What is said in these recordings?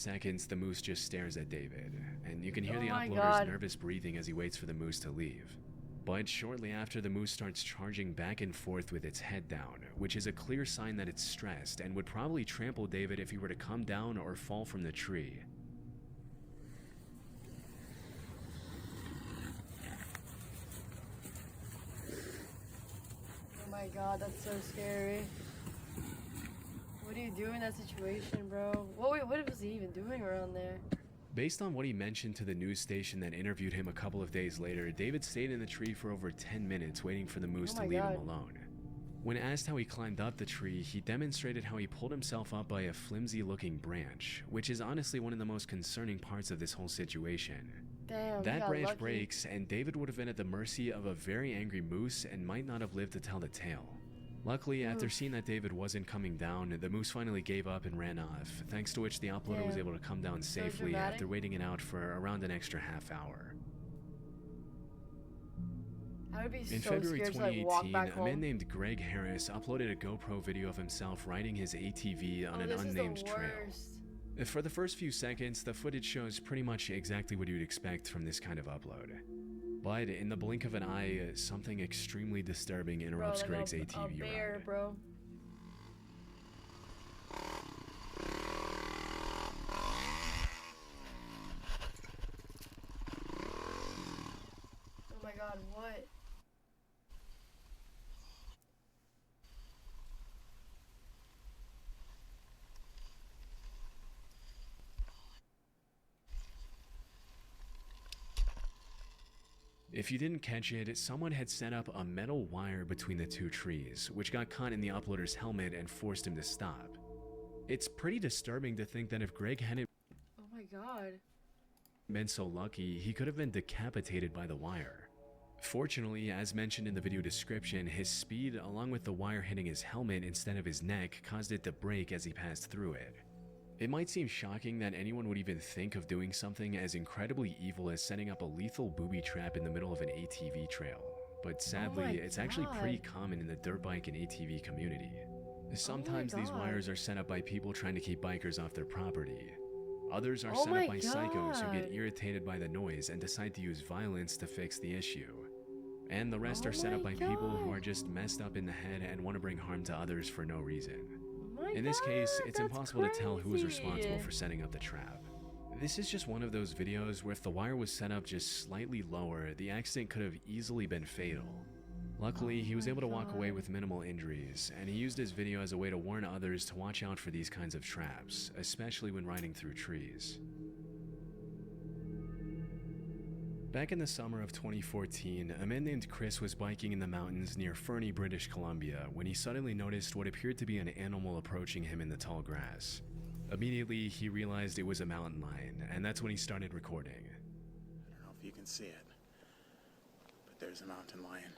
seconds, the moose just stares at David, and you can hear Oh the my uploader's God. nervous breathing as he waits for the moose to leave. But shortly after, the moose starts charging back and forth with its head down, which is a clear sign that it's stressed and would probably trample David if he were to come down or fall from the tree. Oh my God, that's so scary. What do you do in that situation, bro? What was he even doing around there? Based on what he mentioned to the news station that interviewed him a couple of days later, David stayed in the tree for over 10 minutes waiting for the moose to leave him alone. When asked how he climbed up the tree, he demonstrated how he pulled himself up by a flimsy-looking branch, which is honestly one of the most concerning parts of this whole situation. Damn, That branch lucky. breaks, and David would have been at the mercy of a very angry moose and might not have lived to tell the tale. Luckily, after seeing that David wasn't coming down, the moose finally gave up and ran off, thanks to which the uploader was able to come down safely after waiting it out for around an extra half hour. I would be In so February scared 2018, to, walk back a home. man named Greg Harris uploaded a GoPro video of himself riding his ATV on an unnamed trail. For the first few seconds, the footage shows pretty much exactly what you'd expect from this kind of upload. But in the blink of an eye, something extremely disturbing interrupts Greg's ATV ride. Bro. Oh my God, what? If you didn't catch it, someone had set up a metal wire between the two trees, which got caught in the uploader's helmet and forced him to stop. It's pretty disturbing to think that if Greg hadn't Oh my God. been so lucky, he could have been decapitated by the wire. Fortunately, as mentioned in the video description, his speed, along with the wire hitting his helmet instead of his neck, caused it to break as he passed through it. It might seem shocking that anyone would even think of doing something as incredibly evil as setting up a lethal booby trap in the middle of an ATV trail, but sadly, it's actually pretty common in the dirt bike and ATV community. Sometimes these wires are set up by people trying to keep bikers off their property. Others are set up by psychos who get irritated by the noise and decide to use violence to fix the issue. And the rest are set up by people who are just messed up in the head and want to bring harm to others for no reason. In this case, it's impossible to tell who was responsible for setting up the trap. This is just one of those videos where if the wire was set up just slightly lower, the accident could have easily been fatal. Luckily, he was able to walk away with minimal injuries, and he used his video as a way to warn others to watch out for these kinds of traps, especially when riding through trees. Back in the summer of 2014, a man named Chris was biking in the mountains near Fernie, British Columbia, when he suddenly noticed what appeared to be an animal approaching him in the tall grass. Immediately, he realized it was a mountain lion, and that's when he started recording. I don't know if you can see it, but there's a mountain lion.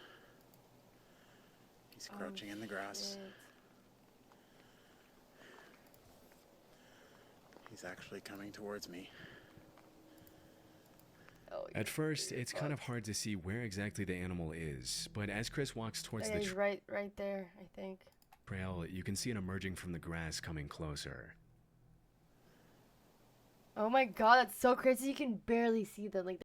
He's crouching in the grass. He's actually coming towards me. At first, it's kind of hard to see where exactly the animal is, but as Chris walks towards the right there, I think. Trail, you can see it emerging from the grass coming closer. Oh my God, that's so crazy. You can barely see them. Like